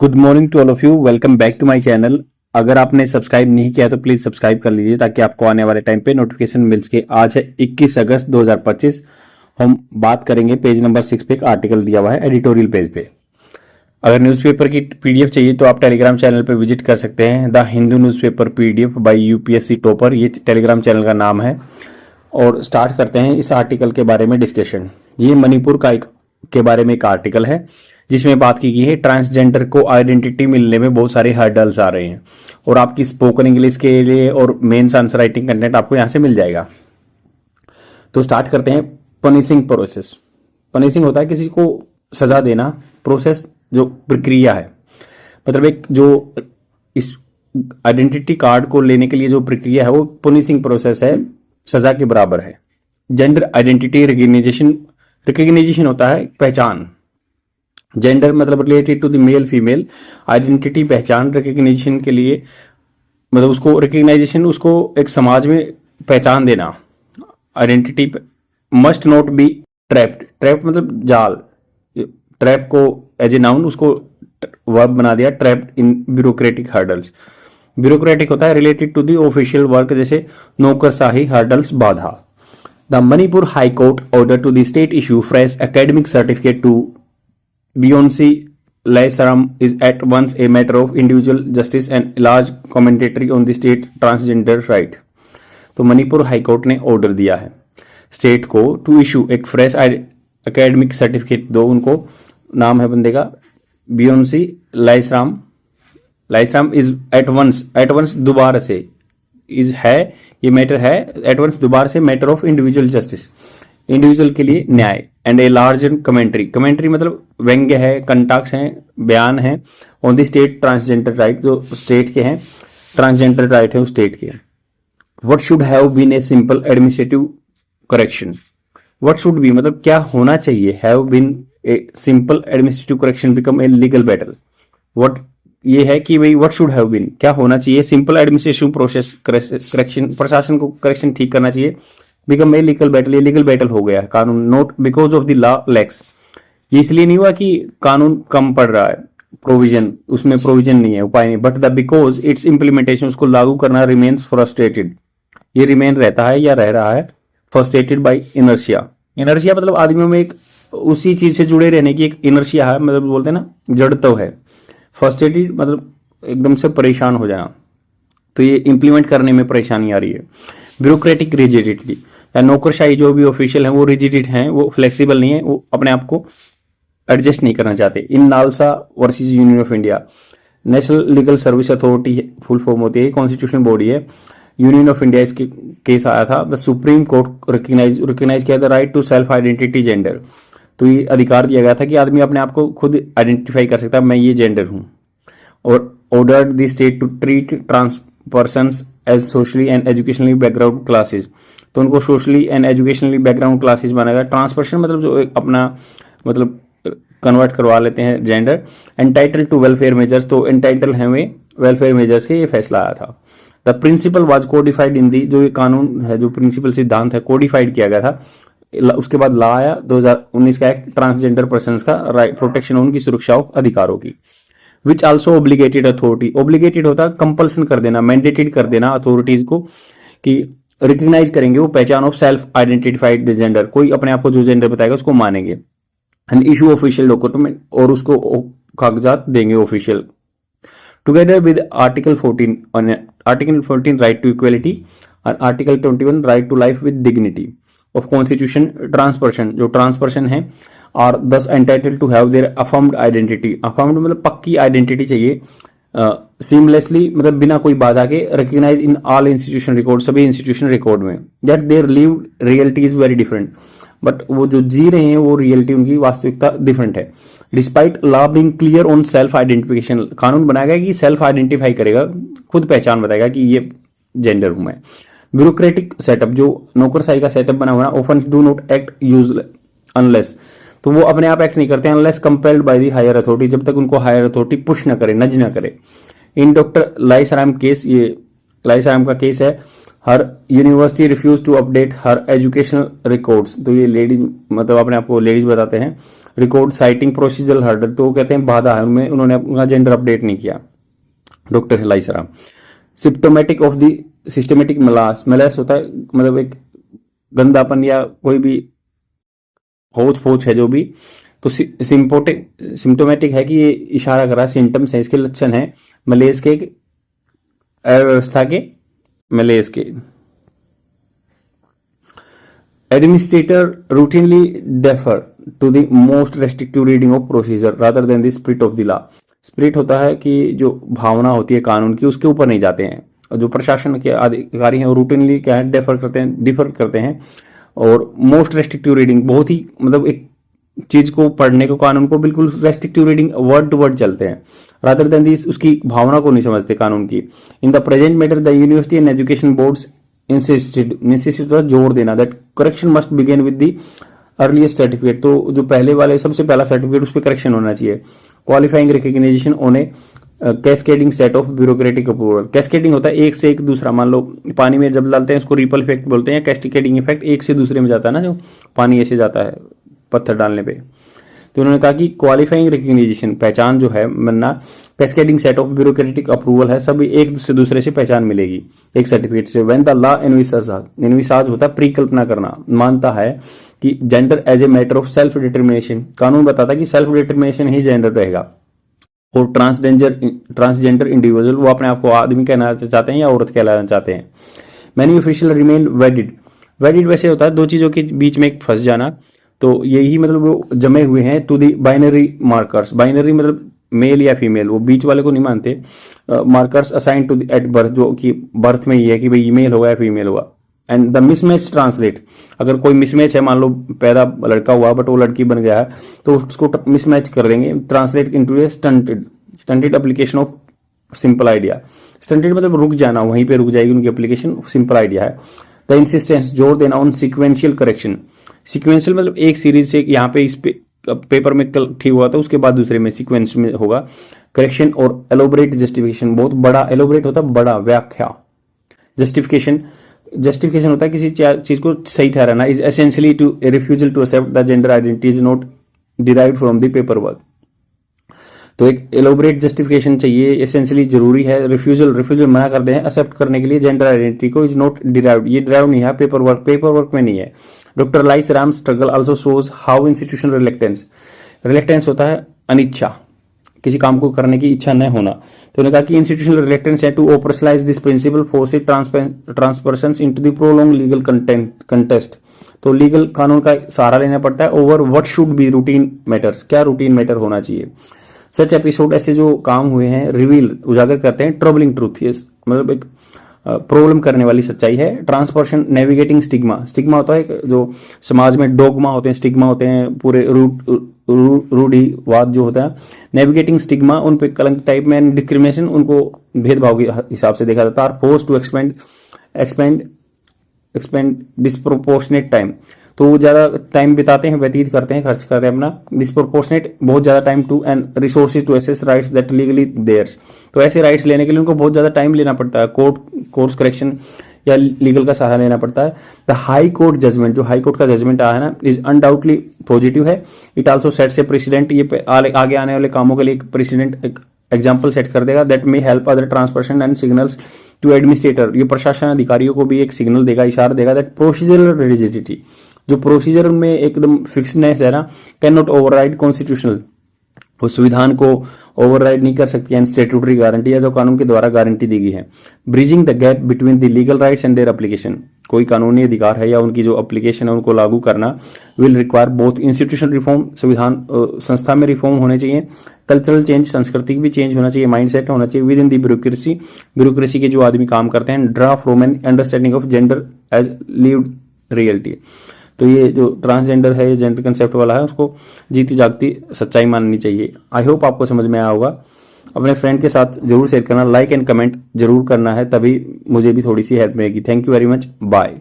Good morning to all of you. Welcome back to my channel. अगर आपने subscribe नहीं किया तो प्लीज सब्सक्राइब कर लीजिए ताकि आपको आने वाले टाइम पे नोटिफिकेशन मिल सके। आज है 21 अगस्त 2025। हम बात करेंगे पेज नंबर 6 पे एक आर्टिकल दिया हुआ है एडिटोरियल पेज पे। अगर न्यूज़पेपर की पीडीएफ चाहिए तो आप टेलीग्राम चैनल पे विजिट कर सकते हैं। The Hindu newspaper PDF bye UPSC topper, ये टेलीग्राम चैनल का नाम है। और स्टार्ट करते हैं इस आर्टिकल के बारे में डिस्कशन। ये मणिपुर के बारे में एक आर्टिकल है जिसमें बात की गई है ट्रांसजेंडर को आइडेंटिटी मिलने में बहुत सारे हर्डल्स आ रहे हैं और आपकी स्पोकन इंग्लिश के लिए और मेंस आंसर राइटिंग कंटेंट आपको यहां से मिल जाएगा। तो स्टार्ट करते हैं। Punishing process. पनिशिंग होता है किसी को सजा देना, प्रोसेस जो प्रक्रिया है, मतलब एक जो इस आइडेंटिटी कार्ड को लेने के लिए जो प्रक्रिया है वो पनिशिंग प्रोसेस है, सजा के बराबर है। जेंडर आइडेंटिटी रिकग्निशन होता है पहचान। जेंडर मतलब related to the male female, identity पहचान, रिकग्निशन के लिए मतलब उसको रिकग्नाइजेशन, उसको एक समाज में पहचान देना। Identity must not be trapped. Trapped मतलब जाल, ट्रैप को एज ए नाउन उसको वर्ब बना दिया, trapped in bureaucratic hurdles. Bureaucratic होता है related to the official work, जैसे नौकरशाही, हर्डल्स, बाधा। The Manipur high court order to the state issue fresh academic certificate to Beyonce Lysaram is at once a matter of individual justice and large commentary on the state transgender right। तो Manipur high court ने order दिया है state को to issue एक fresh academic certificate दो। उनको नाम है बंदे का बियोन्सी लाइसराम। लाइसराम इज एट वंस दोबारा से, इज है ये मैटर है, एट वंस दोबारा से matter of individual justice, individual के लिए न्याय, and a large commentary. Commentary मतलब व्यंग्य है, कंटाक्स हैं, बयान है on the state transgender right, जो स्टेट के हैं ट्रांसजेंडर राइट है उस स्टेट के। What should have been a simple administrative correction. What should be मतलब क्या होना चाहिए, have been a simple administrative correction become a legal battle. What ये है कि भाई व्हाट शुड हैव बीन क्या होना चाहिए, सिंपल एडमिनिस्ट्रेटिव प्रोसेस करेक्शन, प्रशासन को करेक्शन ठीक करना चाहिए, बिकम ए लीगल बैटल, ये लीगल बैटल हो गया कानून। Note because of the law lakhs, ये इसलिए नहीं हुआ कि कानून कम पड़ रहा है, प्रोविजन उसमें प्रोविजन नहीं है, उपाय नहीं, but the because it's implementation, उसको लागू करना रिमेन्स फ्रस्ट्रेटेड, ये रिमेन रहता है या रह रहा है फ्रस्ट्रेटेड बाय इनर्शिया। इनर्शिया मतलब आदमियों में एक उसी चीज से जुड़े रहने की एक इनर्शिया है, मतलब बोलते हैं ना जड़त्व है। फ्रस्ट्रेटेड मतलब एकदम से परेशान हो जाना, तो ये इंप्लीमेंट करने में परेशानी आ रही है। ब्यूरोक्रेटिक रिजिडिटी या नौकरशाही, जो भी ऑफिशियल है वो रिजिडिट हैं, वो फ्लेक्सिबल नहीं है, वो अपने आप को एडजस्ट नहीं करना चाहते। In NALSA versus union of India, national legal service authority full form होती है, कॉन्स्टिट्यूशन बॉडी है। यूनियन ऑफ इंडिया इसके केस आया था। द सुप्रीम कोर्ट रिकग्नाइज किया the right to self identity gender, तो ये अधिकार दिया गया था कि आदमी अपने आप को खुद आइडेंटिफाई कर सकता है, मैं ये जेंडर हूं। और ordered the state to treat trans persons as socially and educationally background classes, तो उनको socially and educationally background classes बनाएगा। ट्रांसपर्सन मतलब जो अपना मतलब कन्वर्ट करवा लेते हैं gender. Entitled to welfare measures, तो एंटाइटल है वे वेलफेयर मेजर्स के, ये फैसला आया था। The principle was codified in the, जो ये कानून है, जो प्रिंसिपल सिद्धांत है, कोडिफाइड किया गया था। उसके बाद ला आया 2019 का एक्ट ट्रांसजेंडर पर्सन का राइट, प्रोटेक्शन उनकी सुरक्षा अधिकारों की। विच ऑल्सो ओब्लिगेटेड अथॉरिटी, ओब्लिगेटेड होता है कंपल्सन कर देना, मैंडेटेड कर देना अथॉरिटीज को कि रिकग्नाइज करेंगे वो पहचान ऑफ सेल्फ आइडेंटिफाइड जेंडर, कोई अपने आप को जो जेंडर बताएगा उसको मानेंगे। एंड इशू ऑफिशियल डॉक्यूमेंट, और उसको कागजात देंगे official. Together with article 14 right to equality और article 21 right to life with dignity of constitution, transperson जो ट्रांसपर्सन है और दस entitle to have their affirmed identity. Affirmed मतलब पक्की आइडेंटिटी चाहिए, सीमलेसली मतलब बिना कोई बाधा के, recognise in all institution record, सभी इंस्टीट्यूशन रिकॉर्ड में। That their lived reality is very different, but वो जो जी रहे हैं वो रियलिटी उनकी वास्तविकता डिफरेंट है। Despite law being clear on self identification, कानून बनाया गया कि सेल्फ आइडेंटिफाई करेगा, खुद पहचान बताएगा कि ये जेंडर हूं मैं। ब्यूरोक्रेटिक सेटअप, जो नौकरशाही का सेटअप बना हुआ है, often do not act use unless, तो वो अपने आप एक्ट नहीं करते unless compelled by the higher authority, जब तक उनको हायर अथॉरिटी पुश न करे, नज न करे। इन डॉक्टर लाइसराम केस, ये लाइसराम का केस है, her university refuse to update her educational records, तो ये लेडीज मतलब अपने आप को लेडीज बताते हैं। रिकॉर्ड साइटिंग प्रोसीजरल हर्डल, तो कहते हैं बाधा है उनमें, उन्होंने अपना जेंडर अपडेट नहीं किया। Doctor Laishram. Symptomatic of the systematic malaise, malaise होता है मतलब एक गंदापन या कोई भी होच पोच है जो भी, तो सिम्टोमेटिक है कि ये इशारा कर रहा है, सिम्टम्स है, इसके लक्षण है मलेज के, अव्यवस्था के, मलेज के। Administrator routinely defer to the most restrictive reading of procedure rather than the spirit of the law. Spirit होता है कि जो भावना होती है कानून की, उसके ऊपर नहीं जाते हैं। और जो प्रशासन के अधिकारी हैं वो रूटीनली क्या है, डिफर करते हैं। और मोस्ट रेस्ट्रिक्टिव रीडिंग, बहुत ही मतलब एक चीज को पढ़ने को, कानून को बिल्कुल restrictive reading, word to word चलते हैं, रादर देन दिस, उसकी भावना को नहीं समझते कानून की। In the present matter the university and education boards insisted जोर देना that correction must begin with the earliest certificate, तो जो पहले वाले सबसे पहला सर्टिफिकेट उस पर करेक्शन होना चाहिए। Qualifying recognition on A cascading set of bureaucratic approval. Cascading होता है एक से एक दूसरा, मान लो पानी में जब डालते हैं उसको रिपल इफेक्ट बोलते हैं, कैस्केडिंग इफेक्ट, एक से दूसरे में जाता है ना, जो पानी ऐसे जाता है पत्थर डालने पे। तो उन्होंने कहा कि क्वालिफाइंग रिकग्निशन, पहचान जो है बनना, cascading set of bureaucratic approval है, सब एक से दूसरे से पहचान मिलेगी एक सर्टिफिकेट से। व्हेन द लॉ एनविसाज होता है परिकल्पना करना, मानता है कि gender as a matter of self determination, कानून बताता है कि सेल्फ डिटर्मिनेशन ही जेंडर रहेगा। और ट्रांसजेंडर इंडिविजुअल, वो अपने आप को आदमी कहना चाहते हैं या औरत कहलाना चाहते हैं। Many official remain wedded. Wedded वैसे होता है दो चीजों के बीच में एक फंस जाना, तो यही मतलब वो जमे हुए हैं to the binary markers. Binary मतलब मेल या फीमेल, वो बीच वाले को नहीं मानते। Markers assign to at birth, जो कि बर्थ में ही है कि भाई मेल होगा या फीमेल होगा। एंड द मिसमैच ट्रांसलेट, अगर कोई मिसमैच है, मान लो पैदा लड़का हुआ बट वो लड़की बन गया है, तो उसको मिसमैच कर देंगे, translate into A stunted application of simple idea. Stunted मतलब रुक जाना, वहीं पे रुक जाएगी उनकी एप्लीकेशन, सिंपल आइडिया है। द इंसिस्टेंस, जोर देना ऑन सिक्वेंशियल करेक्शन। सिक्वेंशियल मतलब एक सीरीज से, यहाँ पे इस पेपर में कल ठीक हुआ था, उसके बाद दूसरे में सीक्वेंस में होगा करेक्शन। और एलोबरेट जस्टिफिकेशन, बहुत बड़ा, एलोबरेट होता है बड़ा, व्याख्या। जस्टिफिकेशन होता है किसी चीज को सही ठहराना। Is essentially to refusal to accept the gender identity is not derived from the paperwork. तो एक एलोबरेट जस्टिफिकेशन चाहिए, एसेंशियली जरूरी है। रिफ्यूजल मना करते हैं एक्सेप्ट करने के लिए जेंडर आइडेंटिटी को, इज नॉट डिराइव्ड, ये डिराइव नहीं है पेपर वर्क में नहीं है। Doctor Laishram struggle also shows how institutional reluctance होता है अनिच्छा, किसी काम को करने की इच्छा न होना। तो उन्होंने कहा कि इंस्टीट्यूशनल रिलेक्टेंस है to operationalize this principle forces transpersons into the prolonged legal contest. तो लीगल कानून का सहारा लेना पड़ता है over what should be routine matters, क्या रूटीन मैटर होना चाहिए। सच एपिसोड, ऐसे जो काम हुए हैं, रिवील उजागर करते हैं ट्रबलिंग ट्रूथ, मतलब एक प्रॉब्लम करने वाली सच्चाई है। ट्रांसपर्शन नेविगेटिंग स्टिग्मा, स्टिग्मा होता है जो समाज में डोगमा होते हैं, स्टिग्मा होते हैं, पूरे रूढ़िवाद जो होता है। नेविगेटिंग स्टिग्मा, उन पे कलंक टाइप में, डिस्क्रिमिनेशन, उनको भेदभाव के हिसाब से देखा जाता है। Force to expend disproportionate time, तो वो ज्यादा टाइम बिताते हैं, व्यतीत करते हैं, खर्च करते हैं अपना। डिस्प्रोपोर्शनेट, बहुत ज्यादा time to and resources to access rights that legally theirs, तो ऐसे राइट्स लेने के लिए उनको बहुत ज्यादा टाइम लेना पड़ता है, कोर्स करेक्शन या लीगल का सहारा लेना पड़ता है। द हाई कोर्ट जजमेंट, जो हाई कोर्ट का जजमेंट आया है ना, इज अनडाउटली पॉजिटिव है। It also sets A president, ये आगे आने वाले कामों के लिए एक प्रेसिडेंट, एक एग्जाम्पल सेट कर देगा। That may help other transperson and signals to administrator, ये प्रशासन अधिकारियों को भी एक सिग्नल देगा, इशारा देगा। दैट प्रोसीजरल रिजिडिटी, जो प्रोसीजर में एकदम फिक्सनेस है ना, कैन नॉट ओवरराइड कॉन्स्टिट्यूशनल, वो संविधान को ओवरराइड नहीं कर सकती, एंड स्टेट्यूटरी गारंटी है जो कानून के द्वारा गारंटी दी गई है। Bridging the gap between the legal rights and their application, कोई कानूनी अधिकार है या उनकी जो एप्लीकेशन है उनको लागू करना, will require both institutional reform, संविधान संस्था में रिफॉर्म होने चाहिए, कल्चरल चेंज, संस्कृति भी चेंज होना चाहिए, माइंडसेट होना चाहिए विद इन दी ब्यूरोक्रेसी के जो आदमी काम करते हैं। Draw from an understanding of gender as lived reality, तो ये जो ट्रांसजेंडर है, ये जेंडर कंसेप्ट वाला है, उसको जीती जागती सच्चाई माननी चाहिए। आई होप आपको समझ में आया होगा। अपने फ्रेंड के साथ जरूर शेयर करना, लाइक एंड कमेंट जरूर करना है, तभी मुझे भी थोड़ी सी हेल्प मिलेगी। Thank you very much, bye.